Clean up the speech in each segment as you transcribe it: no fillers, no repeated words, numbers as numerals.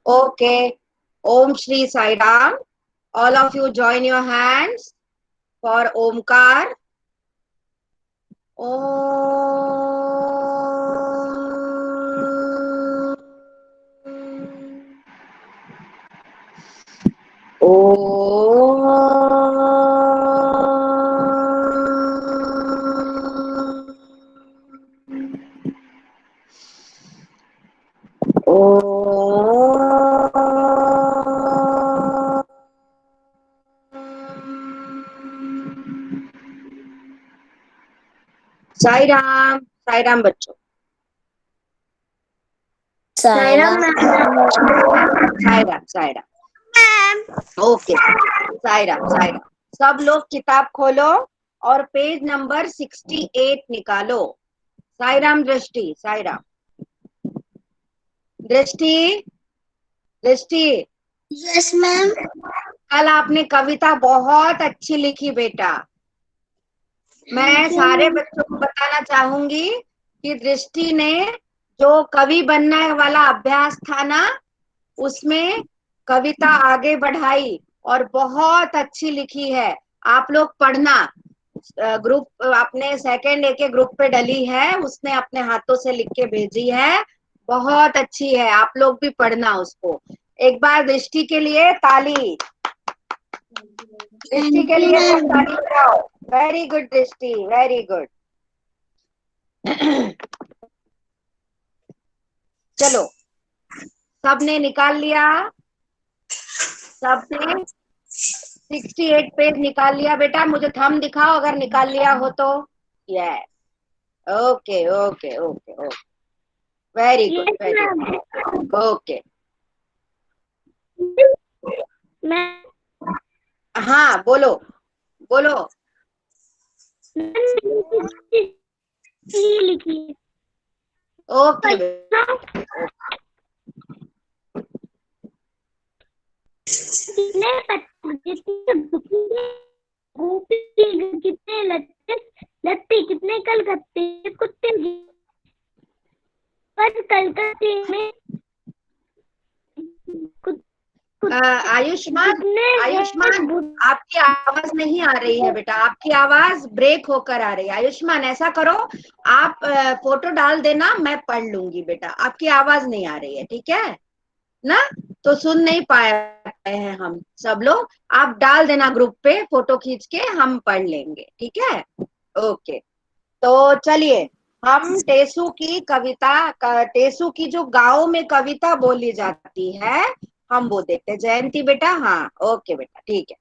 Okay. Om Shri Sai Ram. All of you join your hands for Omkar. Om. Sai Ram बच्चों। Sai Ram Sai Ram. Okay, Sai Ram. सब लोग किताब खोलो और पेज नंबर 68 निकालो। साई राम दृष्टि, साई राम दृष्टि, दृष्टि। Yes ma'am. कल आपने कविता बहुत अच्छी लिखी बेटा। मैं सारे बच्चों को बताना चाहूंगी कि दृष्टि ने जो कवि बनने वाला अभ्यास था ना, उसमें कविता आगे बढ़ाई और बहुत अच्छी लिखी है। आप लोग पढ़ना। ग्रुप अपने सेकंड ए के ग्रुप पे डली है, उसने अपने हाथों से लिख के भेजी है, बहुत अच्छी है। आप लोग भी पढ़ना उसको। एक बार दृष्टि के लिए ताली, दृष्टि के लिए सब ताली बजाओ। वेरी गुड दृष्टि, वेरी गुड। चलो, सबने निकाल लिया? सबने 68 पेज निकाल लिया बेटा? मुझे थंब दिखाओ अगर निकाल लिया हो तो। Yes, okay okay okay okay, very good very good. Okay, हाँ बोलो बोलो। लिखी ओके, कितने लत्ते लत्ते कितने कलकत्ते कुत्ते पर कलकत्ते में आयुष्मान आपकी आवाज नहीं आ रही है बेटा, आपकी आवाज ब्रेक होकर आ रही है। आयुष्मान ऐसा करो, आप फोटो डाल देना, मैं पढ़ लूंगी बेटा। आपकी आवाज नहीं आ रही है, ठीक है ना? तो सुन नहीं पाए हैं हम सब लोग। आप डाल देना ग्रुप पे फोटो खींच के, हम पढ़ लेंगे, ठीक है? ओके, तो चलिए हम टेसू की कविता, टेसू की जो गाँव में कविता बोली जाती है, हम वो देखते हैं। जयंती बेटा, हाँ ओके बेटा, ठीक है।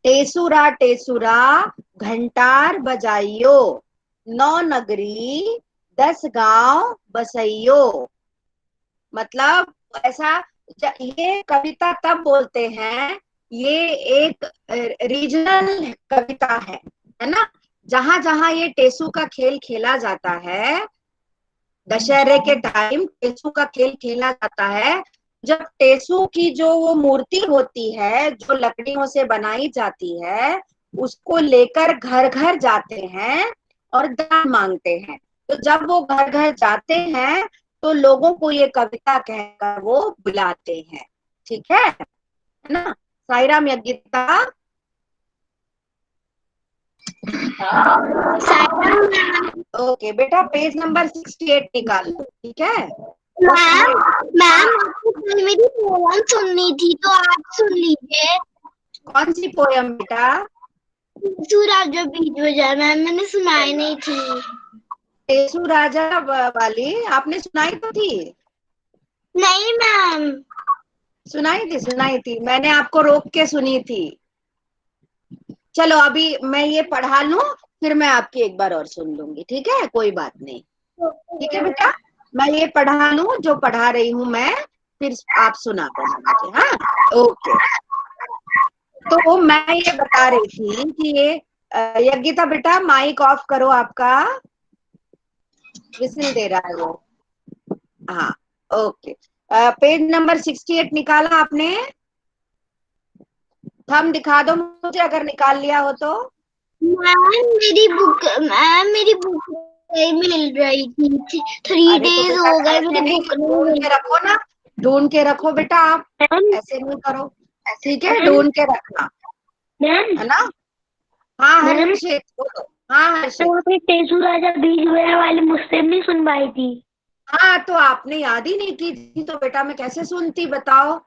टेसुरा टेसुरा घंटार बजाइयो, 9 नगरी 10 गांव बसइयो। मतलब ऐसा, ये कविता तब बोलते हैं, ये एक रीजनल कविता है ना? जहां जहां ये टेसू का खेल खेला जाता है, दशहरे के टाइम टेसू का खेल खेला जाता है। जब टेसू की जो वो मूर्ति होती है, जो लकड़ियों से बनाई जाती है, उसको लेकर घर घर जाते हैं और दान मांगते हैं। तो जब वो घर घर जाते हैं तो लोगों को ये कविता कहकर वो बुलाते हैं, ठीक है ना? साईराम यज्ञिता। ओके बेटा, पेज नंबर 68 निकाल लो, ठीक है? मैम मैम आपको कल मेरी पोएम सुननी थी तो आप सुन लीजिए। कौन सी पोयम बेटा? सूरज जो बीच बजा मैम मैंने सुनाई नहीं थी। टेसू राजा वाली आपने सुनाई तो थी? नहीं मैम। सुनाई थी, मैंने आपको रोक के सुनी थी। चलो अभी मैं ये पढ़ा लूं, फिर मैं आपकी एक बार और सुन लूंगी, ठीक है? कोई बात नहीं, ठीक है बेटा? मैं ये पढ़ा लूं जो पढ़ा रही हूं मैं, फिर आप सुना देना मुझे, हाँ ओके। तो मैं ये बता रही थी कि ये यज्ञिता बेटा, माइक ऑफ करो आपका, विसिल दे रहा है वो। हाँ ओके, पेज नंबर 68 निकाला आपने? थंब दिखा दो मुझे अगर निकाल लिया हो तो। मैम मेरी बुक नहीं मिल रही थी, 3 अरे तो डेज बेटा हो गए, ऐसे मुझे नहीं, बुक नहीं ढूंढ मिल के रखो ना, ढूंढ के रखो बेटा आप, मैम। ऐसे नहीं करो, ठीक है, मैम ढूंढ के रखना, मैम है ना। हाँ मैम, हर्षित बोलो, हाँ हर्षित। तो आपने टेसू राजा बीज बोया वाली मुझसे नहीं सुनवाई थी। हाँ तो आपने याद ही नहीं की थी तो बेटा मैं कैसे सुनती बताओ।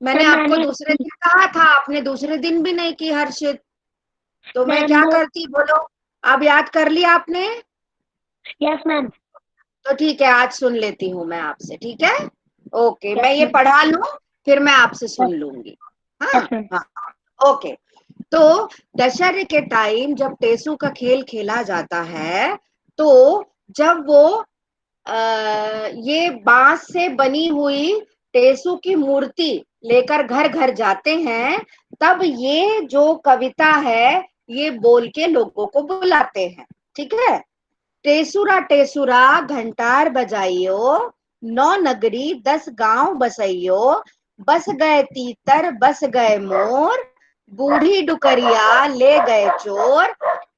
मैंने मैम आपको मैंने दूसरे दिन कहा था, आपने दूसरे दिन भी नहीं की हर्षित, तो मैं मैम क्या वो करती बोलो। अब याद कर लिया आपने, यस मैम। तो ठीक है आज सुन लेती हूँ मैं आपसे, ठीक है। ओके मैं यस ये मैम। पढ़ा लूं, फिर मैं आपसे सुन लूंगी। हाँ यस मैम। हाँ ओके। तो दशहरे के टाइम जब टेसू का खेल खेला जाता है, तो जब वो ये बांस से बनी हुई टेसू की मूर्ति लेकर घर घर जाते हैं, तब ये जो कविता है ये बोल के लोगों को बुलाते हैं, ठीक है। टेसुरा टेसुरा घंटार बजाइयो, 9 नगरी 10 गांव बसइयो, बस गए तीतर बस गए मोर, बूढ़ी डुकरिया ले गए चोर,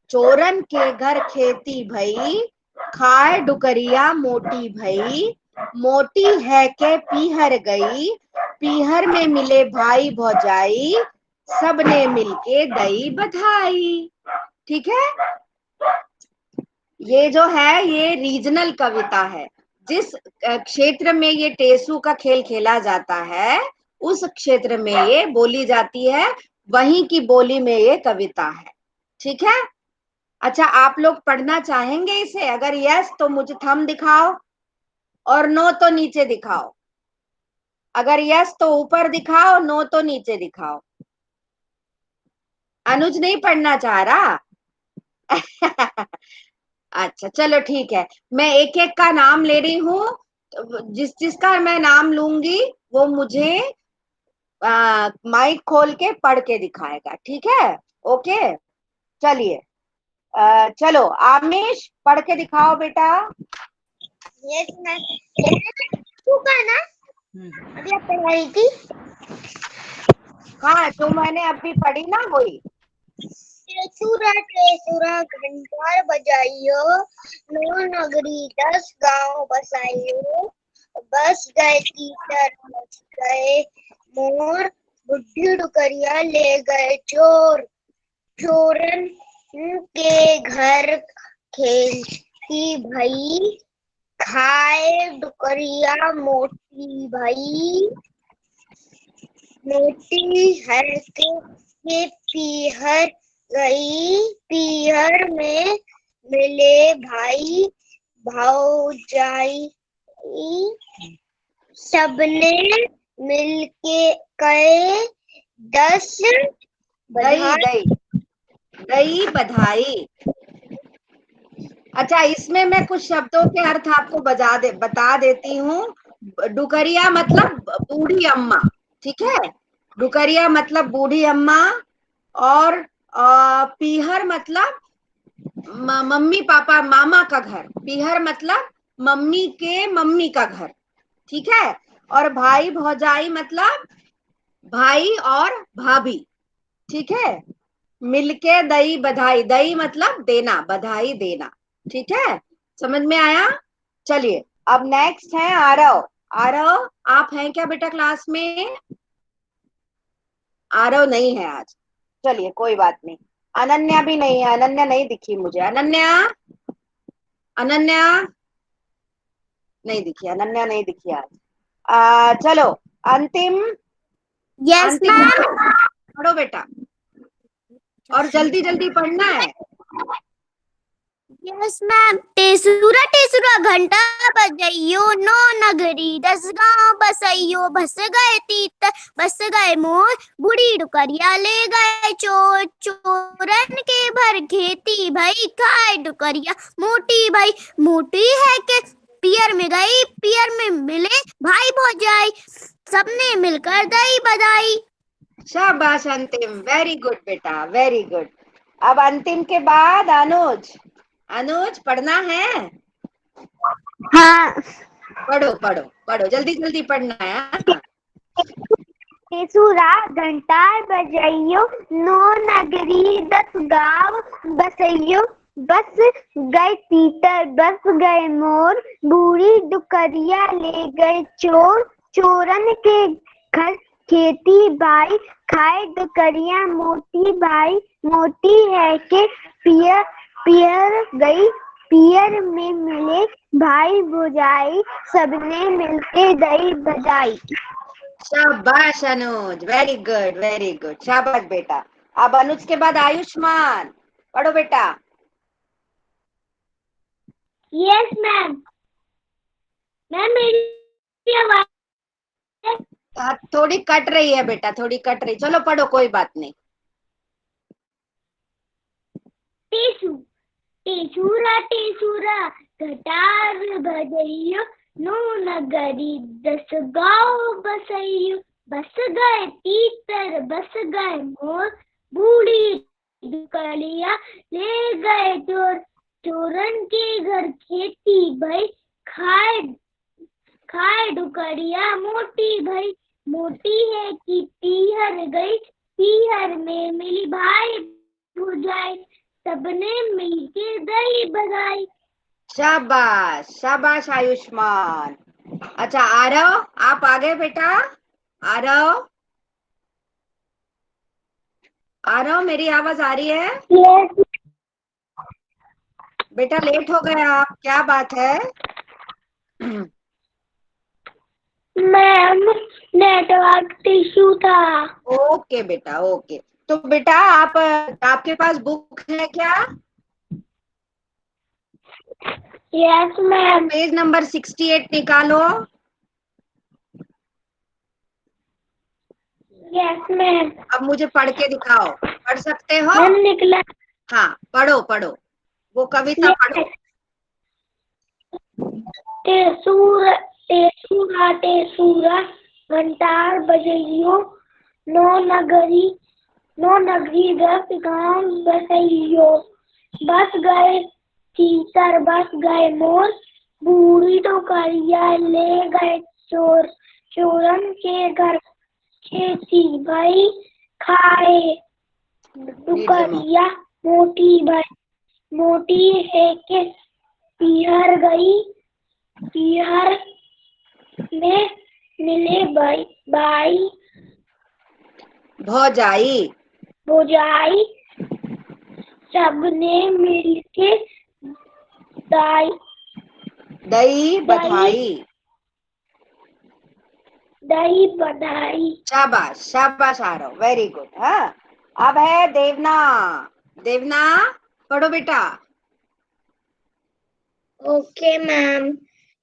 चोरन के घर खेती भई, खाए डुकरिया मोटी भई, मोटी है के पीहर गई, पीहर में मिले भाई भौजाई, सबने मिलके दई बधाई। ठीक है, ये जो है ये रीजनल कविता है। जिस क्षेत्र में ये टेसू का खेल खेला जाता है उस क्षेत्र में ये बोली जाती है, वहीं की बोली में ये कविता है, ठीक है। अच्छा आप लोग पढ़ना चाहेंगे इसे, अगर यस तो मुझे थंब दिखाओ, और नो तो नीचे दिखाओ। अगर यस तो ऊपर दिखाओ, नो तो नीचे दिखाओ। अनुज नहीं पढ़ना चाह रहा। अच्छा चलो ठीक है, मैं एक एक का नाम ले रही हूँ, जिस जिसका मैं नाम लूंगी वो मुझे माइक खोल के पढ़ के दिखाएगा, ठीक है। ओके चलिए, चलो आमिश पढ़ के दिखाओ बेटा। Yes ma'am. टेसू का ना अभी आप पढ़ रही थी। हाँ जो मैंने अभी पढ़ी ना वही। टेसुरा टेसुरा घंटार बजाइयो, 9 नगरी 10 गांव बसाइयो, बस गए तीतर बस गए मोर, बुढ़ी डुकरिया ले गए चोर, चोरन के घर खेती भई, खाए डुकरिया मोटी भई, मोटी हर के पीहर गई, पीहर में मिले भाई भौजाई, सबने मिलके कहे 10 दई बधाई। दई दई बधाई। अच्छा इसमें मैं कुछ शब्दों के अर्थ आपको बता देती हूँ। डुकरिया मतलब बूढ़ी अम्मा, ठीक है। डुकरिया मतलब बूढ़ी अम्मा, और पीहर मतलब मम्मी पापा मामा का घर, पीहर मतलब मम्मी का घर, ठीक है। और भाई भौजाई मतलब भाई और भाभी, ठीक है। मिलके दई बधाई, दई मतलब देना, बधाई देना, ठीक है। समझ में आया। चलिए अब नेक्स्ट है आरव। आरव आप हैं क्या बेटा क्लास में? आरव नहीं है आज, चलिए कोई बात नहीं। अनन्या भी नहीं है, अनन्या नहीं दिखी मुझे। अनन्या, अनन्या नहीं दिखी, अनन्या नहीं दिखी आज। चलो अंतिम, यस अंतिम मैम। पढ़ो बेटा, और जल्दी जल्दी पढ़ना है। Yes ma'am. टेसुरा टेसुरा घंटा बजाइयो, 9 नगरी 10 गांव बसाइयो, बस गए तीतर बस गए मोर, बूढ़ी डुकरिया ले गए चोर, चोरन के भर खेती भई, खाए डुकरिया मोटी भई, मोटी है के पियर में गई, पियर में मिले भाई भौजाई, सबने मिलकर दई बधाई। शाबाश अंतिम, वेरी गुड बेटा वेरी गुड। अब अंतिम के बाद अनुज, अनुज पढ़ना है। हाँ। पढ़ो पढ़ो पढ़ो, जल्दी जल्दी पढ़ना है हाँ? टेसुरा घंटार बजाइयो, 9 नगरी 10 गांव बसइयो, बस गए तीतर, बस गए मोर, बूढ़ी डुकरिया ले गए चोर। चोरन के घर खेती बाई, खाए डुकरिया मोटी बाई। मोटी है के पियर पियर गई, पियर में मिले भाई भौजाई, सबने मिलके दई बजाई। शाबाश अनुज, वेरी गुड, शाबाश बेटा। अब अनुज के बाद आयुष्मान, पढ़ो बेटा। Yes ma'am. मैम मेरी आवाज थोड़ी कट रही है बेटा, थोड़ी कट रही, चलो पढ़ो, कोई बात नहीं। टेसू टेसूरा टेसूरा घटार बजइयो, नो नगरी दस गाँव बसइयो। बस गए तीतर, बस गए मोर, बूढ़ी डुकरिया ले गए चोर। चोरन के घर खेती भई, खाए खाए डुकरिया मोटी भई। मोटी है कि पीहर गई, पीहर में मिली भाई भौजाई, सबने मिलके दही बजाई। शाबाश शाबाश आयुष्मान। अच्छा आरव, आप आ गए बेटा। आरव, आरव, मेरी आवाज आ रही है? यस बेटा लेट हो गए आप, क्या बात है? मैम, नेटवर्क इशू था। ओके बेटा, ओके। तो बेटा आप, आपके पास बुक है क्या? Yes ma'am. पेज नंबर 68 निकालो। Yes ma'am. अब मुझे पढ़ के दिखाओ, पढ़ सकते हो? मैम निकला। हाँ पढ़ो पढ़ो, वो कविता पढ़ो। टेसूरा टेसूरा टेसूरा घंटार बजइयो, नो नगरी दस गाँव बसइयो। बस गए तीतर, बस गए मोर, बूढ़ी डुकरिया ले गए चोर। चोरन के घर खेती भई, खाए डुकरिया मोटी भई। मोटी है के पीहर गई, पीहर में मिले बाई भौजाई, भौजाई, सबने मिलके दाई दही बधाई। दही बधाई। शाबाश शाबाश आरव, वेरी गुड। हाँ अब है देवना। देवना पढ़ो बेटा। Okay ma'am.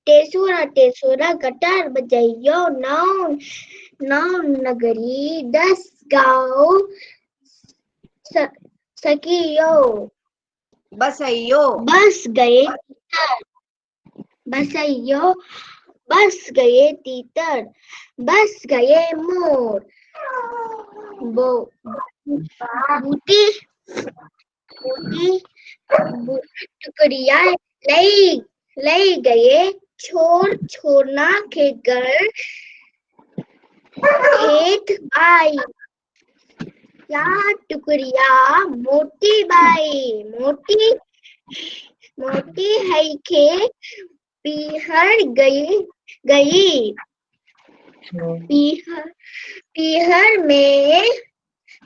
टेसूरा गटार बजाइयो, नौ नगरी दस गाँव सकियो। बसइयो, बस गए बसइयो, बस गए तीतर, बस गए मोर, बूटी बूटी टुकड़िया लई गए छोर। छोरना के घर खेत बाई, या टुकड़िया मोटी बाई। मोटी है के पीहर गई।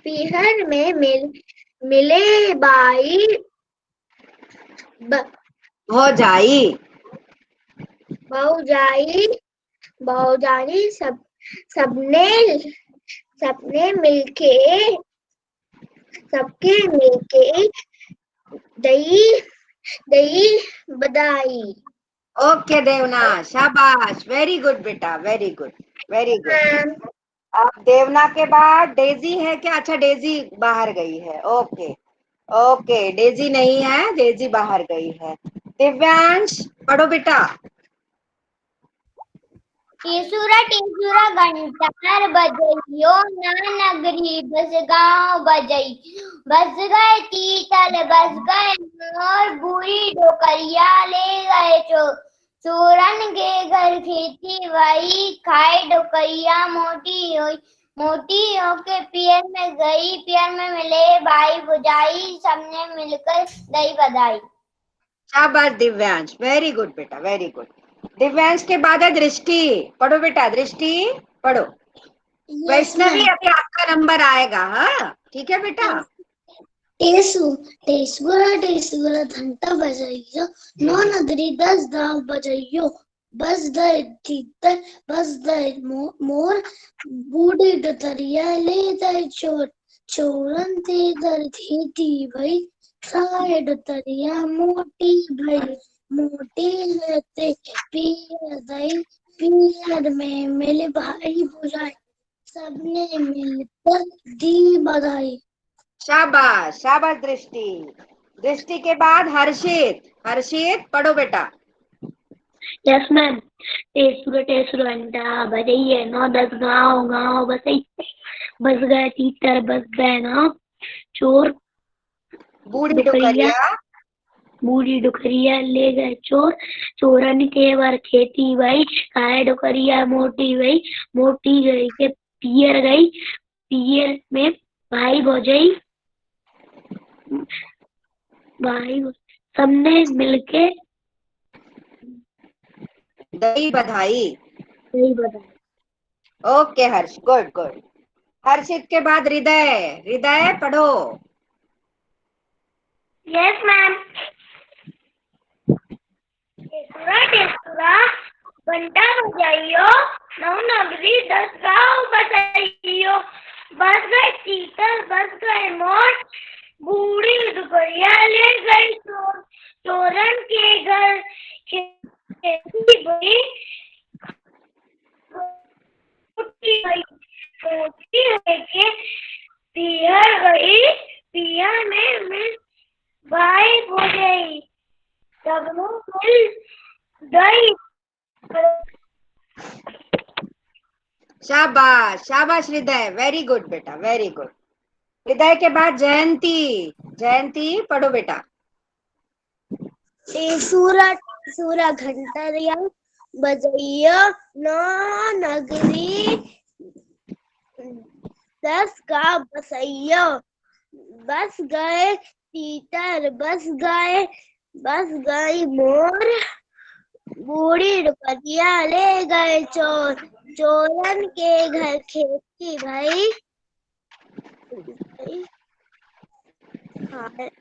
पीहर में मिले बाई भौजाई। भौजाई, सबने मिलके दही बधाई। ओके देवना, शाबाश, वेरी गुड बेटा, वेरी गुड, वेरी गुड। अब देवना के बाद डेजी है क्या? अच्छा डेजी बाहर गई है, ओके ओके, डेजी नहीं है, डेजी बाहर गई है। दिव्यांश पढ़ो बेटा। टेसूरा घंटार बजइयो, ना नगरी बस गाँव बजई। बस गए तीतर, बस गए मोर, बूढ़ी डोकरिया ले गए चोर। चोरन के घर खेती भई, खाए डोकरिया मोटी हुई। मोटी होके पियर में गई, पियर में मिले भाई भौजाई, सबने मिलकर दही बधाई। शाबाश दिव्यांश, वेरी गुड बेटा, वेरी गुड। दिव्यांश के बाद है दृष्टि। पढ़ो बेटा, दृष्टि पढ़ो। वैष्णवी अभी आपका नंबर आएगा। हाँ ठीक है बेटा। टेसुरा घंटा बजाइयो, नौ नगरी 10 गांव बजाइयो, बस गए तीतर बस गए मोर, बूढ़ी डतरिया ले गए चोर, चोरन ते दर खेती भई, सारे डतरिया मोटी भई, मोटी रहते पीर गई, पीर में मिले भाई भौजाई, सबने मिलकर दी बधाई। शाबाश शाबाश दृष्टि। दृष्टि के बाद हर्षित। हर्षित पढ़ो बेटा। Yes ma'am. टेसुरा घंटा बजाइए, 9-10 गाँव गाँव बसाइए, बस गए तीतर बस गए गाँव चोर, बूढ़ी डुकरिया बूढ़ी डुकरिया ले गए चोर, चोरन के वर खेती भई, खाए डुकरिया मोटी भई, मोटी गई के पियर गई, पियर में भाई भौजाई, सबने मिलके दही बधाई। दही बधाई। ओके हर्ष, गुड गुड। हर्षित के बाद हृदय। हृदय पढ़ो। Yes ma'am. टेसुरा घंटा बजाइयो, 9 नगरी 10 गाँव बसाइयो, बस गए तीतर बस गए मोर, बूढ़ी डुकरिया ले गई चोर, चोरन के घर खेती भई, मोटी लेके पियर गई, पियर में मिल भाई भौजाई, सबने मिल दही। शाबाश शाबाश हृदय, वेरी गुड बेटा, वेरी गुड। हृदय के बाद जयंती। जयंती पढ़ो बेटा। टेसुरा घंटा दिया बजाइयो, 9 नगरी 10 गाँव बसाइयो, बस गए तीतर बस गई मोर, बूढ़ी डुकरिया ले गए चोर, चोरन के घर खेती भई,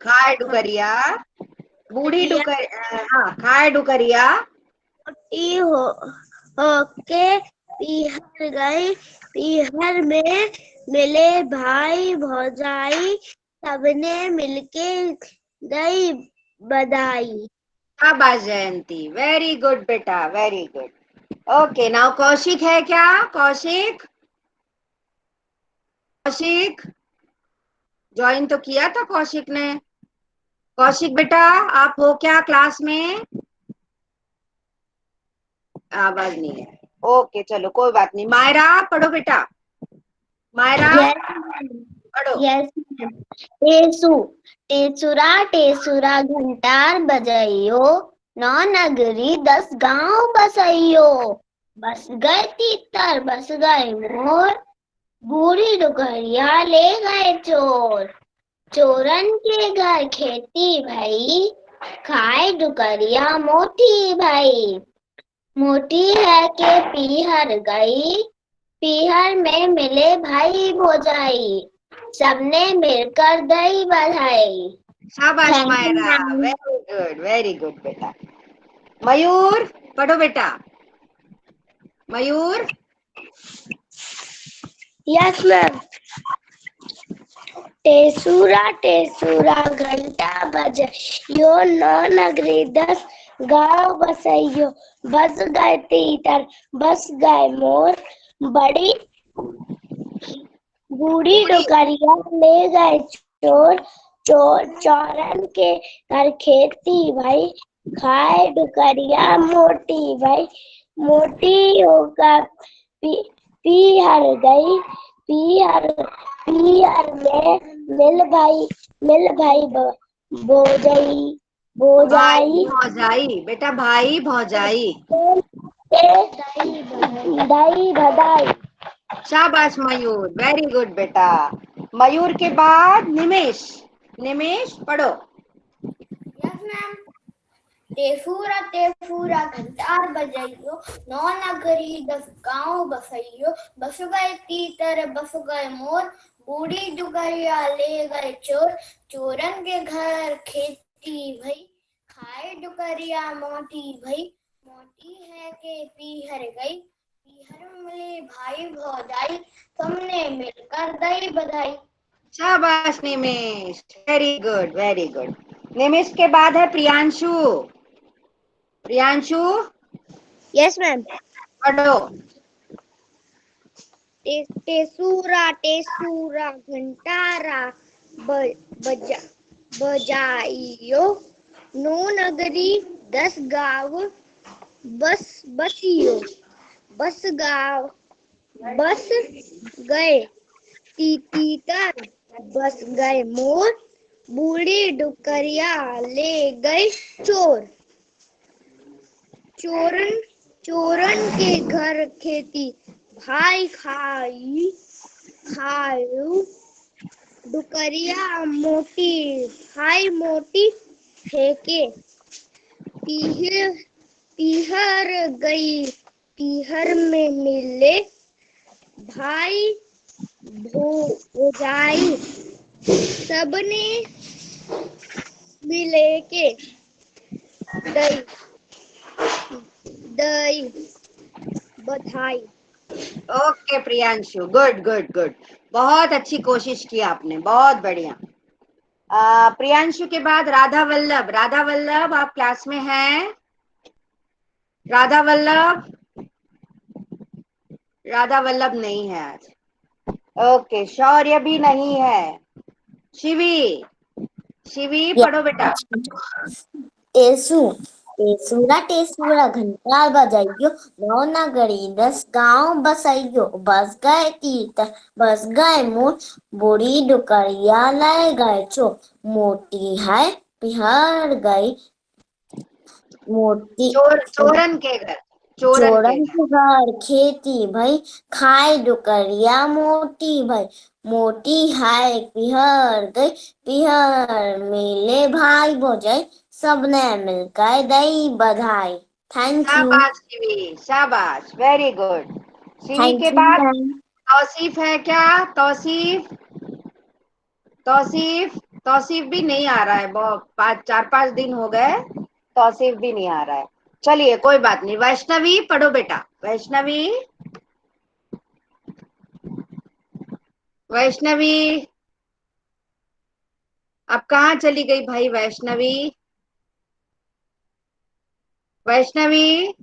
खाए डुकरिया, बूढ़ी डुकरिया, हाँ खाए डुकरिया मोटी होके पीहर गई, पीहर में मिले भाई भौजाई, सबने मिलके दई बधाई। शाबाश जयंती, वेरी गुड बेटा, very good. Okay now Kaushik है क्या? कौशिक, कौशिक ज्वाइन तो किया था कौशिक ने। कौशिक बेटा आप हो क्या क्लास में? आवाज नहीं है। ओके चलो कोई बात नहीं। मायरा पढ़ो बेटा। मायरा पढ़ो। यस टेसुरा घंटार बजाइयो, 9 नगरी 10 गाँव बसाइयो, बस गए तीतर बस गए मोर, बूढ़ी डुकरिया ले गए चोर, चोरन के घर खेती भई, खाए डुकरिया मोटी भई, मोटी है के पीहर गई, पीहर में मिले भाई भौजाई, सबने मिलकर दही बधाई। शाबाश मायरा, वेरी गुड बेटा। मयूर पढ़ो बेटा। मयूर। Yes ma'am. टेसुरा घंटा बजाइयो, 9 नगरी 10 गाँव बसाइयो, बस गए तीतर बस गए मोर, बड़ी बूढ़ी डुकरिया ले गए चोर, चोरन के घर खेती भई, खाए डुकरिया मोटी भई, मोटी होकर पीहर गई, पीहर में मिल भाई भौजाई, भौजाई बेटा, भाई भौजाई। दही बधाई। शाबाश मयूर, वेरी गुड बेटा। मयूर के बाद निमेश। निमेश पढ़ो। Yes ma'am. तेफूरा तेफूरा घंटार बजाइयो, नौ नगरी 10 गांव बसइयो, बस गए तीतर बस गए मोर, बूढ़ी डुगरिया ले गए चोर, चोरन के घर खेती भई, खाए डुगरिया मोटी भई, मोटी है के पीहर गई, पीहर मिले भाई भौजाई, सबने मिलकर दई बधाई। शाबाश निमेश, वेरी गुड वेरी गुड। निमेश के बाद है प्रियांशु। Priyanshu yes ma'am. पढ़ो। टेसूरा टेसूरा घंटारा बजा बजाइयो, नौ नगरी 10 गांव बस बसियो, बस गांव बस गए तीतर बस गए मोर, बूढ़ी डुकरिया ले गए चोर, चोरन चोरन के घर खेती भाई खायू, डुकरिया मोटी भाई मोटी फेंके, पीहर गई पीहर में मिले भाई भौजाई, सबने मिले के दई दई बधाई। Okay Priyanshu, good good good, बहुत अच्छी कोशिश की आपने, बहुत बढ़िया। प्रियांशु के बाद राधा वल्लभ। राधा वल्लभ आप क्लास में हैं? राधा वल्लभ? राधा वल्लभ नहीं है आज। ओके, शौर्य भी नहीं है। शिवी, शिवी पढ़ो बेटा। टेसू टेसूरा टेसूरा घंटा बजाइयो, नौ नगरी 10 गांव बसाइयो, बस गए तीतर बस गए मोर, बूढ़ी डुकरिया ले गए चोर, मोटी है पिहर गई मोटी चोरन के घर, चोरन के चोरन घर। के घर खेती भई, खाए डुकरिया मोटी भई, मोटी है पिहर गई, पिहर मिले भाई भौजाई, सबने मिलकर दई बधाई। Thank you. शाबाश शिवी, शाबाश, वेरी गुड। शिवी थैंक के यू बाद मैम। तौसीफ है क्या? तौसीफ, तौसीफ, तौसीफ भी नहीं आ रहा है, बहुत 4-5 दिन हो गए, तौसीफ भी नहीं आ रहा है। चलिए कोई बात नहीं। वैष्णवी पढ़ो बेटा। वैष्णवी, वैष्णवी अब कहाँ चली गई भाई वैष्णवी? वैष्णवी,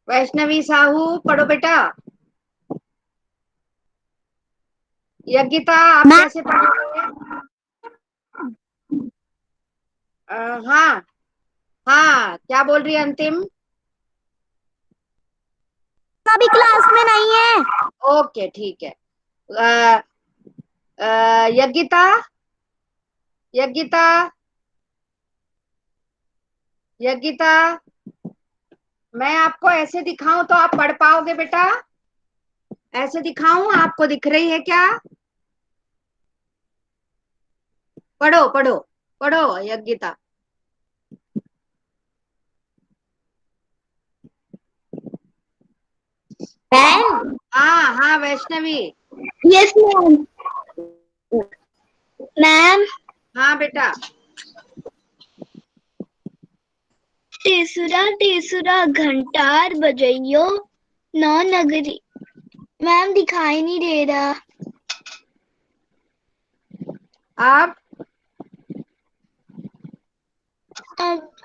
वैष्णवी साहू पढ़ो बेटा। यज्ञिता आप कैसे पढ़ोगे? हाँ हाँ, क्या बोल रही है अंतिम? अभी क्लास में नहीं है। ओके ठीक है। यज्ञिता, यज्ञिता, यज्ञिता, मैं आपको ऐसे दिखाऊं तो आप पढ़ पाओगे बेटा? ऐसे दिखाऊं, आपको दिख रही है क्या? पढ़ो पढ़ो पढ़ो यज्ञिता। हाँ हाँ वैष्णवी। Yes ma'am. मैम, हाँ बेटा। टेसुरा टेसुरा घंटार बजाइयो, नौ नगरी। मैम दिखाई नहीं दे रहा। आप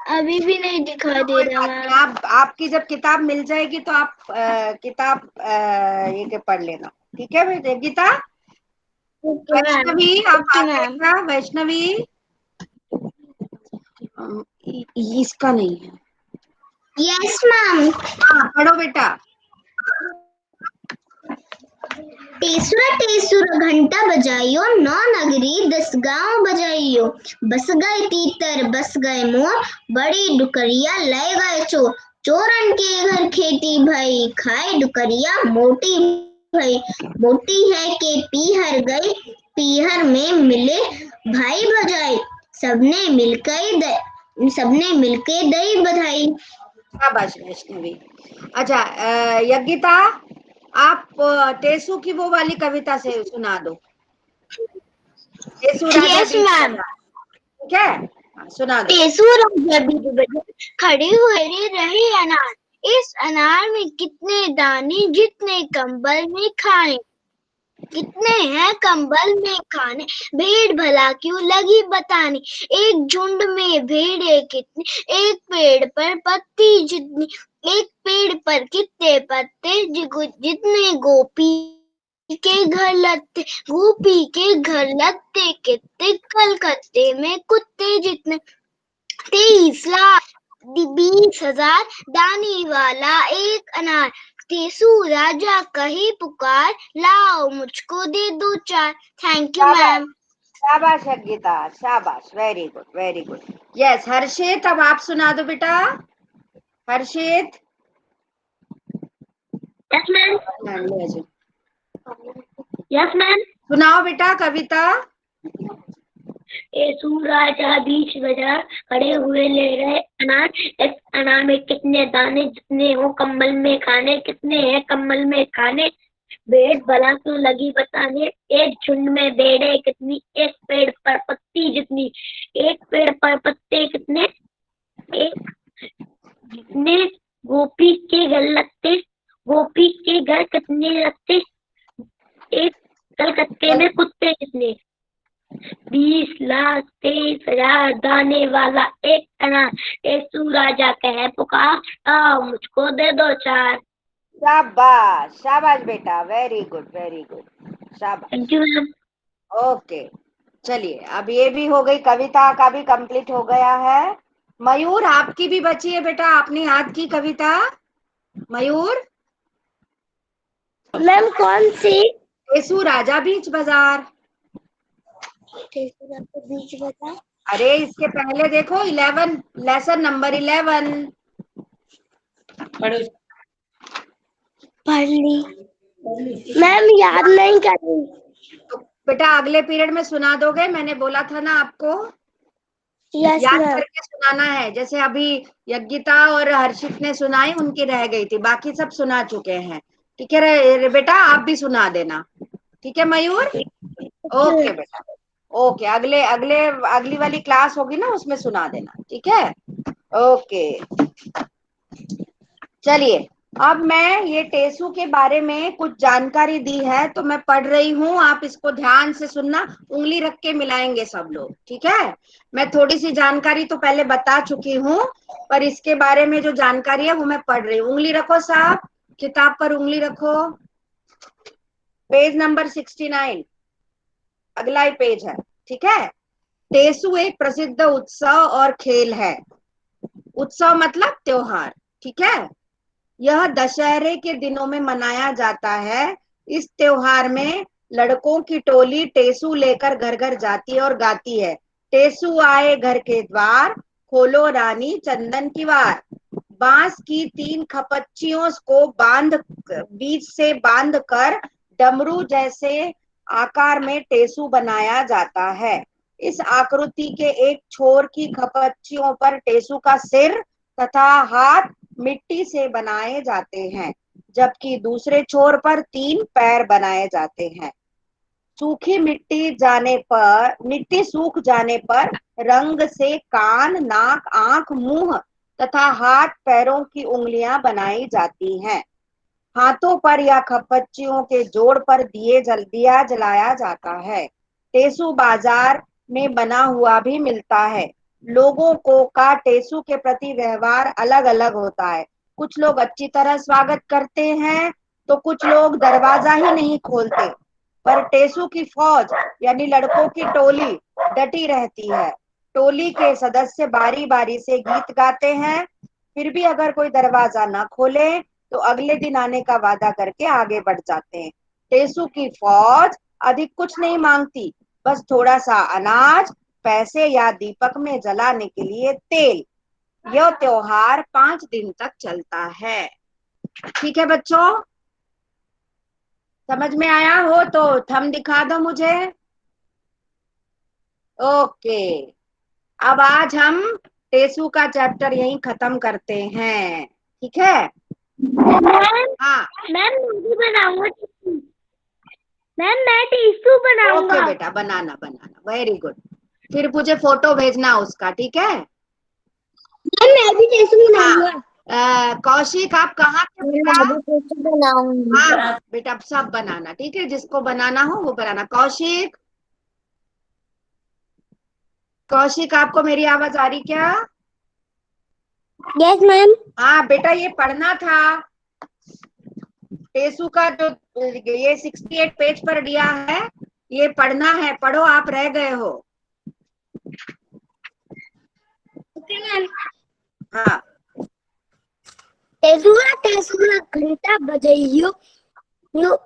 अभी भी नहीं दिखाई दे रहा मैम। आप आपकी जब किताब मिल जाएगी तो आप किताब ये के पढ़ लेना, ठीक है बेटा? गीता, वैष्णवी आप आ गए क्या? वैष्णवी, इसका नहीं है। Yes ma'am. हाँ पढ़ो बेटा। टेसुरा टेसुरा घंटा बजाइयो, नौ नगरी 10 गांव बजाइयो, बस गए तीतर बस गए मोर, बड़ी डुकरिया ले गए चोर, चोरन के घर खेती भई, खाए डुकरिया मोटी भई। मोटी है के पीहर गई, पीहर में मिले भाई भजाई। सबने मिलके दई बधाई। शाबाश वैष्णवी। अच्छा यज्ञिता, आप टेसू की वो वाली कविता से सुना दो, टेसू राजा यस बीच मैम। बाजार। ठीक है, सुना दो। टेसू राजा बीच बाजार, खड़े हुए रहे अनार। इस अनार में कितने दाने, जितने कंबल में खाने। कितने हैं कंबल में खाने, भेड़ भला क्यों लगी बताने। एक झुंड में भेड़े कितनी, एक पेड़ पर पत्ती जितनी। एक पेड़ पर कितने पत्ते, जितने गोपी के घर लगते। गोपी के घर लगते कितने, कलकत्ते में कुत्ते जितने। 23,20,000 दाने वाला एक अनार। टेसू राजा कहे पुकार, लाओ मुझको दे दो चार। थैंक यू शाबाश, मैम। शाबाश यज्ञिता, शाबाश, very good, very good. Yes Harshit, अब आप सुना दो बेटा। Harshit. Yes ma'am. Yes ma'am. सुनाओ बेटा कविता। टेसू राजा बीच बाजार, खड़े हुए ले रहे अनार। इस अनार में कितने दाने, जितने हो कंबल में खाने। कितने हैं कंबल में खाने, भेड़ भला क्यों लगी बताने। एक झुंड में भेड़े कितनी, एक पेड़ पर पत्ती जितनी। एक पेड़ पर पत्ते कितने, एक जितने गोपी के घर लगते। गोपी के घर कितने लगते, एक कलकत्ते में कुत्ते कितने। 20,23,000 दाने वाला एक अनार। टेसू राजा कहे पुकार, आओ मुझको दे दो चार। शाबाश, शाबाश बेटा, वेरी गुड, वेरी गुड, शाबाश। Thank you ma'am. ओके, चलिए अब ये भी हो गई, कविता का भी कंप्लीट हो गया है। मयूर, आपकी भी बची है बेटा, आपने याद की कविता। मयूर। मैम कौन सी। टेसू राजा बीच बाजार। टेसू राजा बीच बाजार। अरे इसके पहले देखो 11, लेसन नंबर 11 पढ़ो। पढ़ ली मैम, याद नहीं कर रही। तो बेटा अगले पीरियड में सुना दोगे, मैंने बोला था ना आपको। यस याद मैम। करके सुनाना है, जैसे अभी यज्ञिता और हर्षित ने सुनाई, उनकी रह गई थी, बाकी सब सुना चुके हैं। ठीक है बेटा, आप भी सुना देना। ठीक है मयूर। ओके बेटा, ओके, अगले अगले अगली वाली क्लास होगी ना, उसमें सुना देना। ठीक है, ओके। चलिए, अब मैं ये टेसू के बारे में कुछ जानकारी दी है, तो मैं पढ़ रही हूँ, आप इसको ध्यान से सुनना, उंगली रख के मिलाएंगे सब लोग। ठीक है, मैं थोड़ी सी जानकारी तो पहले बता चुकी हूँ, पर इसके बारे में जो जानकारी है वो मैं पढ़ रही हूँ। उंगली रखो साहब, किताब पर उंगली रखो। पेज नंबर 69, अगला ही पेज है। ठीक है, टेसू एक प्रसिद्ध उत्सव और खेल है। उत्सव मतलब त्योहार। ठीक है, यह दशहरे के दिनों में मनाया जाता है। इस त्योहार में लड़कों की टोली टेसू लेकर घर घर जाती है और गाती है, टेसू आए घर के द्वार, खोलो रानी चंदन की वार। बांस की 3 खपच्चियों को बीच से बांध कर डमरू जैसे आकार में टेसू बनाया जाता है। इस आकृति के एक छोर की खपच्चियों पर टेसू का सिर तथा हाथ मिट्टी से बनाए जाते हैं, जबकि दूसरे छोर पर 3 पैर बनाए जाते हैं। मिट्टी सूख जाने पर रंग से कान, नाक, आंख, मुंह तथा हाथ पैरों की उंगलियां बनाई जाती हैं। हाथों पर या खपच्चियों के जोड़ पर दिया जलाया जाता है। टेसू बाजार में बना हुआ भी मिलता है। लोगों को का टेसू के प्रति व्यवहार अलग अलग होता है। कुछ लोग अच्छी तरह स्वागत करते हैं, तो कुछ लोग दरवाजा ही नहीं खोलते। पर टेसू की फौज यानी लड़कों की टोली डटी रहती है। टोली के सदस्य बारी बारी से गीत गाते हैं, फिर भी अगर कोई दरवाजा न खोले तो अगले दिन आने का वादा करके आगे बढ़ जाते हैं। टेसू की फौज अधिक कुछ नहीं मांगती, बस थोड़ा सा अनाज, पैसे या दीपक में जलाने के लिए तेल। यह त्योहार 5 दिन तक चलता है। ठीक है बच्चों, समझ में आया हो तो थंब दिखा दो मुझे। ओके, अब आज हम टेसु का चैप्टर यहीं खत्म करते हैं। ठीक है। मैम हाँ मैम मैं भी बनाऊंगा। मैम मैं टीसू ओके बनाऊंगा। बेटा, बनाना बनाना, वेरी गुड। फिर मुझे फोटो भेजना उसका, ठीक है। मैम मैं भी टीसू बनाऊंगा। कौशिक आप कहाँ थे बेटा? मैं भी टीसू बनाऊंगी। हाँ बेटा, सब बनाना, ठीक है, जिसको बनाना हो वो बनाना। कौशिक, कौशिक आपको मेरी आवाज आ रही क्या? Yes ma'am. हाँ बेटा, ये पढ़ना था टेसु का, जो ये 68 पेज पर दिया है, ये पढ़ना है, पढ़ो, आप रह गए हो। Okay ma'am. हाँ टेसुरा टेसुरा घंटा बजाइयो यो।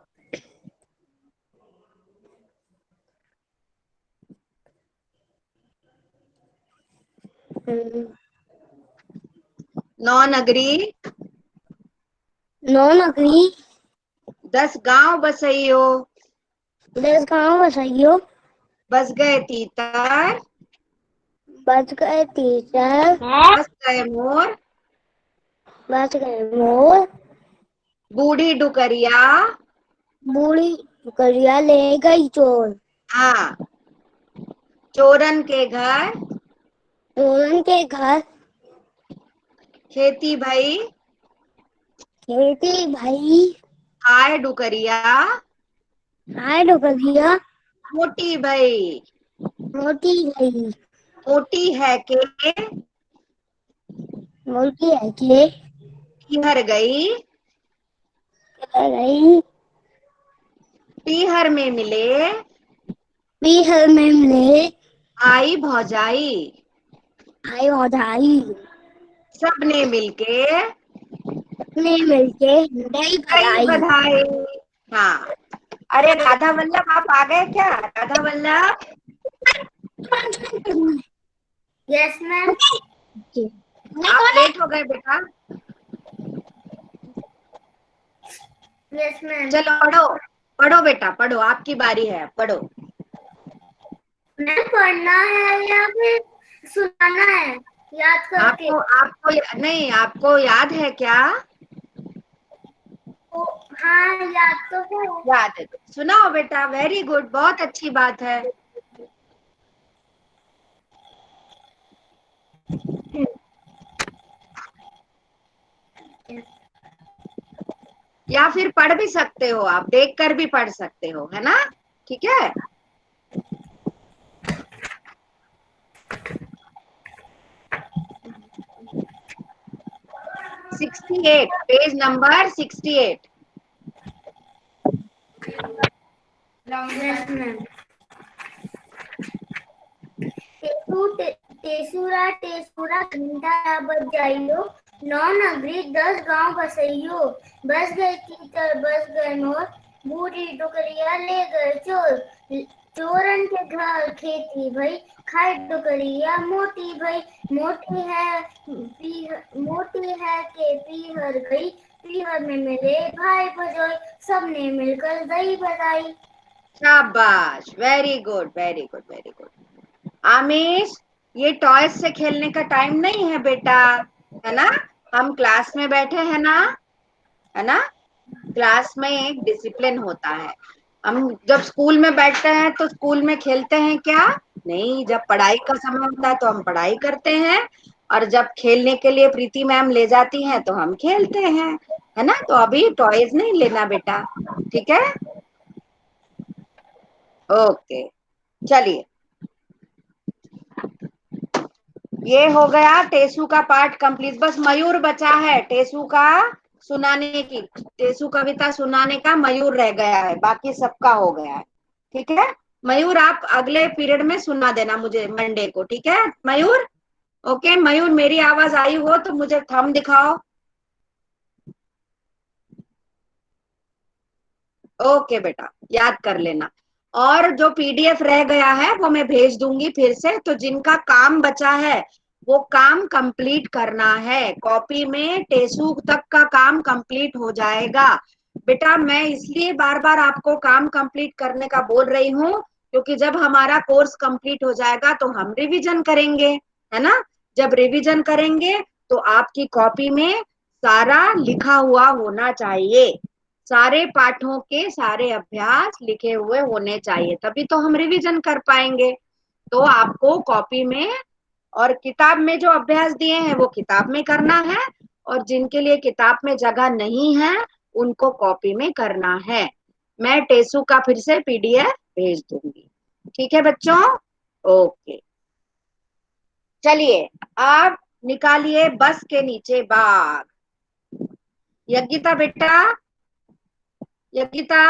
9 नगरी 9 नगरी 10 गांव बसइयो, 10 गांव बसाइयो। बस गए तीतर, बच गए टीचर। बस गए मोर, बच गए मोर। बूढ़ी डुकरिया। बूढ़ी करिया ले गई चोर। हाँ, चोरन के घर, चोरन के घर। खेती भई, खेती भाई। आए डुकरिया, हाय डुकरिया। मोटी भई, मोटी गई। मोटी है के, मोटी है के पीहर गई, गई। पीहर में मिले, पीहर में मिले। आई भौजाई, भाई बधाई। सबने मिलके सबने मिलके दही कई बधाई। बधाई। हाँ, अरे राधा वल्लभ आप आ गए क्या? Radha Vallabh, yes ma'am. आप लेट हो गए बेटा। Yes ma'am. चलो पढ़ो, पढ़ो बेटा, पढ़ो, आपकी बारी है, पढ़ो। मैम पढ़ना है या फिर सुनाना है याद करके? आपको आपको नहीं, आपको याद है क्या? हाँ याद तो है। याद है, सुनाओ बेटा, वेरी गुड, बहुत अच्छी बात है। या फिर पढ़ भी सकते हो, आप देख कर भी पढ़ सकते हो, है ना? ठीक है। Sixty eight, page number 68। Yes ma'am. टेसुरा टेसुरा घंटा बजाइयो। 9 नगरी 10 गांव बसइयो। बस गए तीतर बस गए मोर। बूढ़ी डुकरिया ले गए चोर। चोरन के घर खेती भई। खाई डुकरिया मोटी भई। मोटी है के पीहर गई। पीहर में मिले भाई भजोई। सबने मिलकर दही बधाई। शाबाश, very good, very good, very good. Amish, ये टॉयज से खेलने का टाइम नहीं है बेटा, है ना? हम क्लास में बैठे हैं ना, है ना? क्लास में एक डिसिप्लिन होता है। हम जब स्कूल में बैठते हैं तो स्कूल में खेलते हैं क्या? नहीं, जब पढ़ाई का समय होता है तो हम पढ़ाई करते हैं, और जब खेलने के लिए प्रीति मैम ले जाती हैं तो हम खेलते हैं, है ना? तो अभी टॉयज नहीं लेना बेटा, ठीक है? ओके, चलिए, ये हो गया टेसु का पार्ट कंप्लीट। बस मयूर बचा है टेसु का सुनाने की, टेसु कविता सुनाने का मयूर रह गया है, बाकी सबका हो गया है। ठीक है मयूर, आप अगले पीरियड में सुना देना मुझे मंडे को, ठीक है मयूर? ओके मयूर, मेरी आवाज आई हो तो मुझे थंब दिखाओ। ओके बेटा, याद कर लेना। और जो पीडीएफ रह गया है वो मैं भेज दूंगी फिर से, तो जिनका काम बचा है वो काम कंप्लीट करना है। कॉपी में टेसु तक का काम कंप्लीट हो जाएगा। बेटा मैं इसलिए बार बार आपको काम कंप्लीट करने का बोल रही हूँ, क्योंकि जब हमारा कोर्स कंप्लीट हो जाएगा तो हम रिवीजन करेंगे, है ना। जब रिवीजन करेंगे तो आपकी कॉपी में सारा लिखा हुआ होना चाहिए, सारे पाठों के सारे अभ्यास लिखे हुए होने चाहिए, तभी तो हम रिवीजन कर पाएंगे। तो आपको कॉपी में और किताब में जो अभ्यास दिए हैं वो किताब में करना है, और जिनके लिए किताब में जगह नहीं है उनको कॉपी में करना है। मैं टेसु का फिर से पीडीएफ भेज दूंगी, ठीक है बच्चों। ओके, चलिए आप निकालिए बस के नीचे बाग। यज्ञिता बेटा, यज्ञिता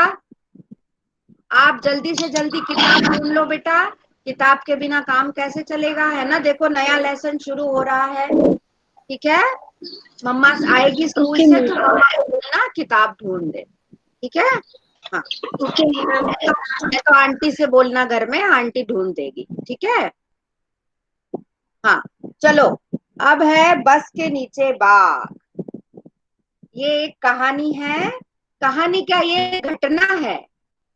आप जल्दी से जल्दी किताब ढूंढ लो बेटा, किताब के बिना काम कैसे चलेगा, है ना। देखो नया लेसन शुरू हो रहा है, ठीक है। मम्मा आएगी स्कूल से तो मम्मा को बोलना किताब ढूंढ दे, ठीक है। हाँ तो आंटी से बोलना घर में, आंटी ढूंढ देगी, ठीक है। हाँ चलो, अब है बस के नीचे बाग। ये एक कहानी है, कहानी क्या, ये घटना है।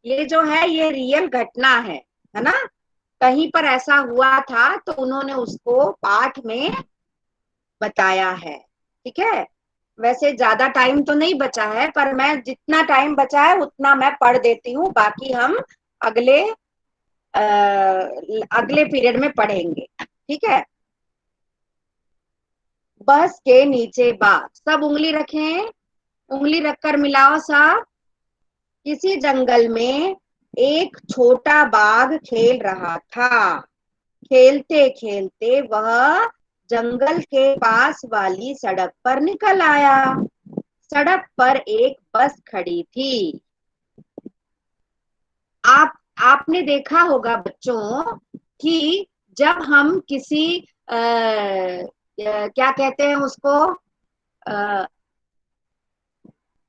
ये जो है ये रियल घटना है ना। कहीं पर ऐसा हुआ था तो उन्होंने उसको पाठ में बताया है, ठीक है। वैसे ज्यादा टाइम तो नहीं बचा है, पर मैं जितना टाइम बचा है उतना मैं पढ़ देती हूँ, बाकी हम अगले अगले पीरियड में पढ़ेंगे, ठीक है। बस के नीचे बाग, सब उंगली रखें, उंगली रखकर मिलाओ सब। किसी जंगल में एक छोटा बाघ खेल रहा था। खेलते खेलते वह जंगल के पास वाली सड़क पर निकल आया। सड़क पर एक बस खड़ी थी। आपने देखा होगा बच्चों कि जब हम किसी क्या कहते हैं उसको,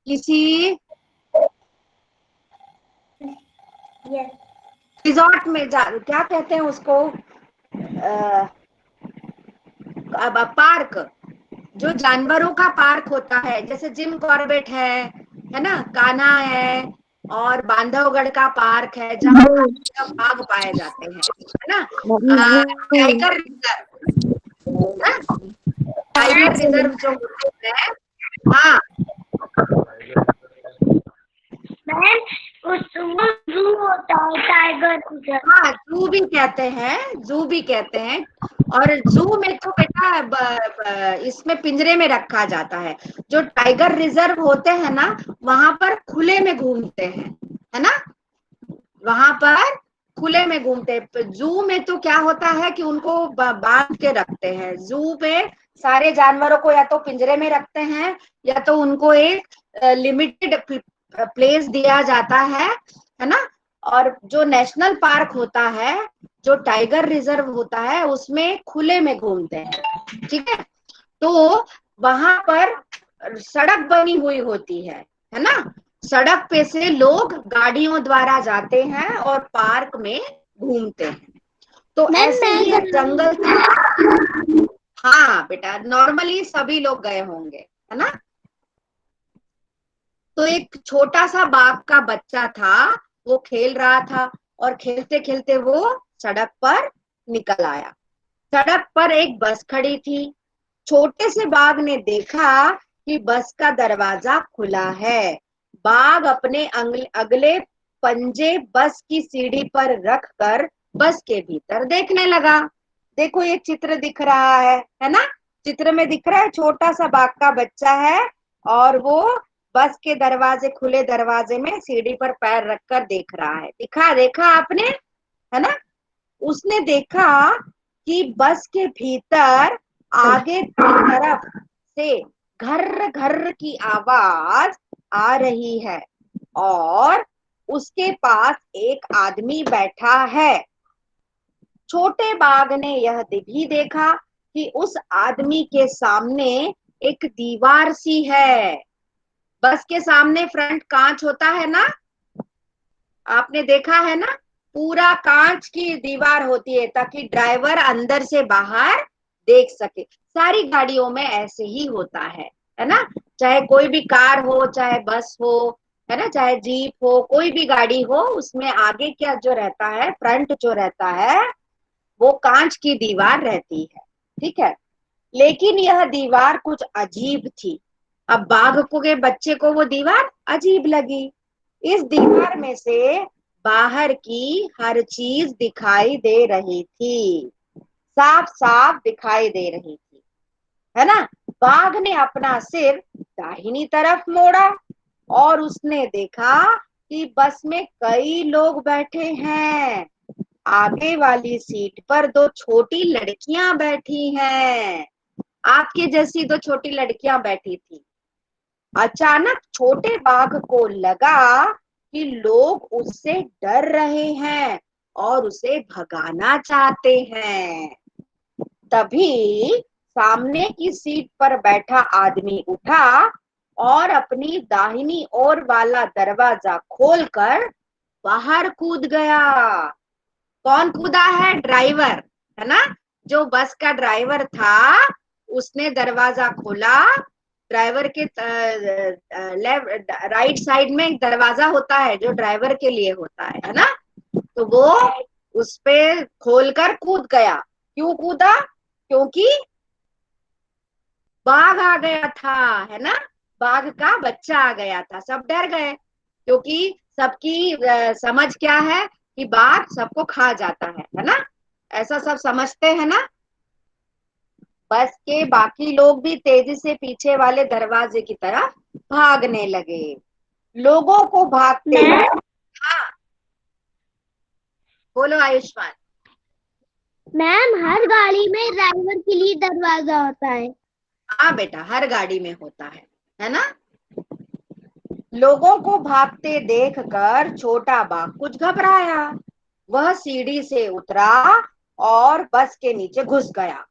किसी रिजॉर्ट में जा, क्या कहते हैं उसको, पार्क, जो जानवरों का पार्क होता है, जैसे जिम कॉर्बेट है ना, कान्हा है, और बांधवगढ़ का पार्क है जहाँ बाघ पाए जाते हैं, है ना। टाइगर रिजर्व ना, टाइगर रिजर्व जो होते हैं। हाँ जू होता है टाइगर रिजर्व। हाँ, जू भी कहते हैं, जू भी कहते हैं। और जू में तो बेटा इसमें पिंजरे में रखा जाता है। जो टाइगर रिजर्व होते हैं ना, वहां पर खुले में घूमते हैं, है ना। वहां पर खुले में घूमते हैं। जू में तो क्या होता है कि उनको बांध के रखते हैं। जू में सारे जानवरों को या तो पिंजरे में रखते हैं, या तो उनको एक लिमिटेड प्लेस दिया जाता है ना। और जो नेशनल पार्क होता है, जो टाइगर रिजर्व होता है, उसमें खुले में घूमते हैं, ठीक है। तो वहां पर सड़क बनी हुई होती है ना। सड़क पे से लोग गाड़ियों द्वारा जाते हैं और पार्क में घूमते हैं। तो ऐसे ही एक जंगल था। हाँ बेटा, नॉर्मली सभी लोग गए होंगे, है ना। तो एक छोटा सा बाघ का बच्चा था, वो खेल रहा था, और खेलते खेलते वो सड़क पर निकल आया। सड़क पर एक बस खड़ी थी। छोटे से बाघ ने देखा कि बस का दरवाजा खुला है। बाघ अपने अगले पंजे बस की सीढ़ी पर रखकर बस के भीतर देखने लगा। देखो ये चित्र दिख रहा है ना। चित्र में दिख रहा है छोटा सा बाघ का बच्चा है, और वो बस के दरवाजे, खुले दरवाजे में सीढ़ी पर पैर रखकर देख रहा है। देखा आपने, है ना। उसने देखा कि बस के भीतर आगे की तरफ से घर घर की आवाज आ रही है, और उसके पास एक आदमी बैठा है। छोटे बाघ ने यह भी देखा कि उस आदमी के सामने एक दीवार सी है। बस के सामने फ्रंट कांच होता है ना, आपने देखा है ना। पूरा कांच की दीवार होती है ताकि ड्राइवर अंदर से बाहर देख सके। सारी गाड़ियों में ऐसे ही होता है ना, चाहे कोई भी कार हो, चाहे बस हो, है ना, चाहे जीप हो, कोई भी गाड़ी हो, उसमें आगे क्या जो रहता है, फ्रंट जो रहता है, वो कांच की दीवार रहती है, ठीक है। लेकिन यह दीवार कुछ अजीब थी। अब बाघ को के बच्चे को वो दीवार अजीब लगी। इस दीवार में से बाहर की हर चीज दिखाई दे रही थी, साफ साफ दिखाई दे रही थी, है ना। बाघ ने अपना सिर दाहिनी तरफ मोड़ा और उसने देखा कि बस में कई लोग बैठे हैं। आगे वाली सीट पर दो छोटी लड़कियां बैठी हैं, आपके जैसी दो छोटी लड़कियां बैठी थी। अचानक छोटे बाघ को लगा कि लोग उससे डर रहे हैं और उसे भगाना चाहते हैं। तभी सामने की सीट पर बैठा आदमी उठा और अपनी दाहिनी ओर वाला दरवाजा खोलकर बाहर कूद गया। कौन कूदा है? ड्राइवर, है ना, जो बस का ड्राइवर था, उसने दरवाजा खोला। ड्राइवर के लेफ्ट राइट साइड में एक दरवाजा होता है जो ड्राइवर के लिए होता है ना, तो वो उस पे खोलकर कूद गया। क्यों कूदा? क्योंकि बाघ आ गया था, है ना, बाघ का बच्चा आ गया था। सब डर गए क्योंकि सबकी समझ क्या है कि बाघ सबको खा जाता है ना, ऐसा सब समझते हैं ना। बस के बाकी लोग भी तेजी से पीछे वाले दरवाजे की तरफ भागने लगे। लोगों को भागते मैम हाँ, बोलो आयुष्मान। मैम हर गाड़ी में ड्राइवर के लिए दरवाजा होता है। हाँ बेटा, हर गाड़ी में होता है ना। लोगों को भागते देखकर छोटा बाघ कुछ घबराया। वह सीढ़ी से उतरा और बस के नीचे घुस गया।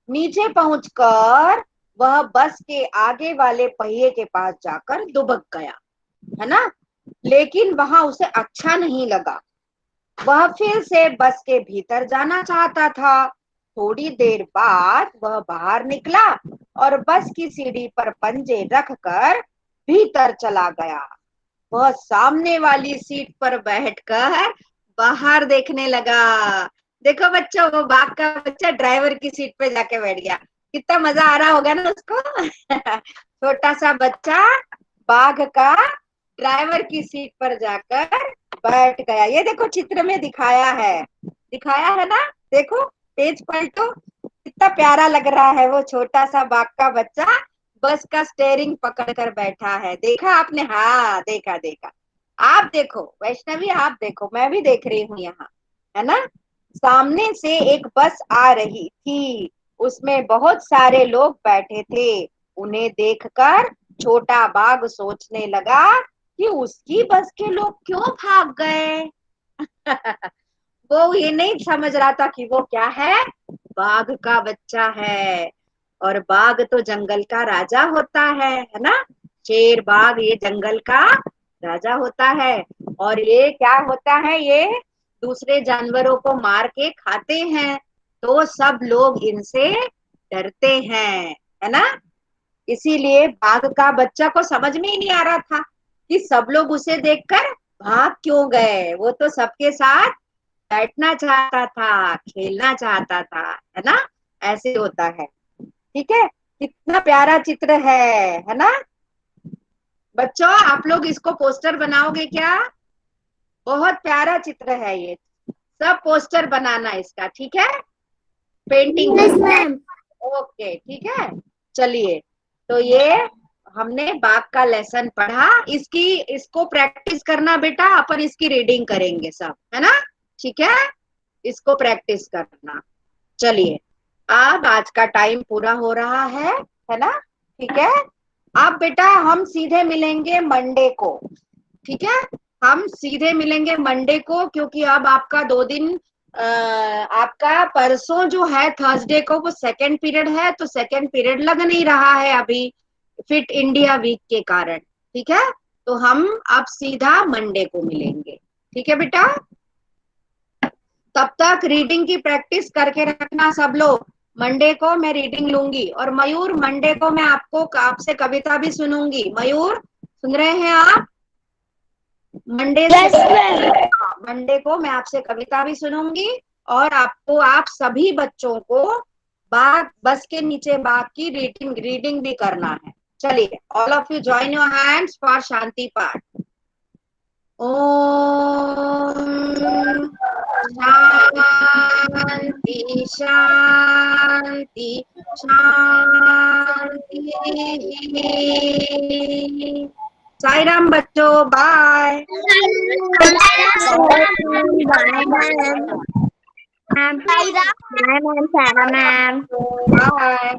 नीचे पहुंचकर वह बस के आगे वाले पहिए के पास जाकर दुबक गया, है ना। लेकिन वहां उसे अच्छा नहीं लगा। वह फिर से बस के भीतर जाना चाहता था। थोड़ी देर बाद वह बाहर निकला और बस की सीढ़ी पर पंजे रखकर भीतर चला गया। वह सामने वाली सीट पर बैठकर बाहर देखने लगा। देखो बच्चों, वो बाघ का बच्चा ड्राइवर की सीट पे जाके बैठ गया। कितना मजा आ रहा होगा ना उसको। छोटा सा बच्चा बाघ का ड्राइवर की सीट पर जाकर बैठ गया। ये देखो चित्र में दिखाया है ना। देखो, पेज पलटो, कितना प्यारा लग रहा है वो छोटा सा बाघ का बच्चा बस का स्टेयरिंग पकड़ कर बैठा है। देखा आपने? हाँ, देखा देखा। आप देखो वैष्णवी, आप देखो, मैं भी देख रही हूँ यहाँ, है ना। सामने से एक बस आ रही थी, उसमें बहुत सारे लोग बैठे थे। उन्हें देखकर छोटा बाघ सोचने लगा कि उसकी बस के लोग क्यों भाग गए। वो ये नहीं समझ रहा था कि वो क्या है, बाघ का बच्चा है। और बाघ तो जंगल का राजा होता है ना। शेर बाघ ये जंगल का राजा होता है। और ये क्या होता है, ये दूसरे जानवरों को मार के खाते हैं, तो सब लोग इनसे डरते हैं, है ना। इसीलिए बाघ का बच्चा को समझ में ही नहीं आ रहा था कि सब लोग उसे देखकर भाग क्यों गए। वो तो सबके साथ बैठना चाहता था, खेलना चाहता था, है ना। ऐसे होता है, ठीक है। कितना प्यारा चित्र है ना। बच्चों, आप लोग इसको पोस्टर बनाओगे क्या? बहुत प्यारा चित्र है ये। सब पोस्टर बनाना इसका, ठीक है, पेंटिंग यस करना। मैम। ओके, ठीक है। चलिए, तो ये हमने बाघ का लेसन पढ़ा। इसको प्रैक्टिस करना बेटा, अपन इसकी रीडिंग करेंगे सब, है ना, ठीक है। इसको प्रैक्टिस करना। चलिए, अब आज का टाइम पूरा हो रहा है ना, ठीक है। अब बेटा हम सीधे मिलेंगे मंडे को, ठीक है। हम सीधे मिलेंगे मंडे को, क्योंकि अब आपका 2 दिन आपका परसों जो है थर्सडे को वो सेकंड पीरियड है, तो सेकंड पीरियड लग नहीं रहा है अभी, फिट इंडिया वीक के कारण, ठीक है। तो हम अब सीधा मंडे को मिलेंगे, ठीक है बेटा। तब तक रीडिंग की प्रैक्टिस करके रखना सब लोग, मंडे को मैं रीडिंग लूंगी। और मयूर, मंडे को मैं आपसे कविता भी सुनूंगी। मयूर, सुन रहे हैं आप? मंडे से मंडे को मैं आपसे कविता भी सुनूंगी और आप सभी बच्चों को बस के नीचे बाग की रीडिंग भी करना है। चलिए, all of you join your hands for शांति पाठ। ओम शांति शांति शांति। साई राम बच्चों, बाय। बाय।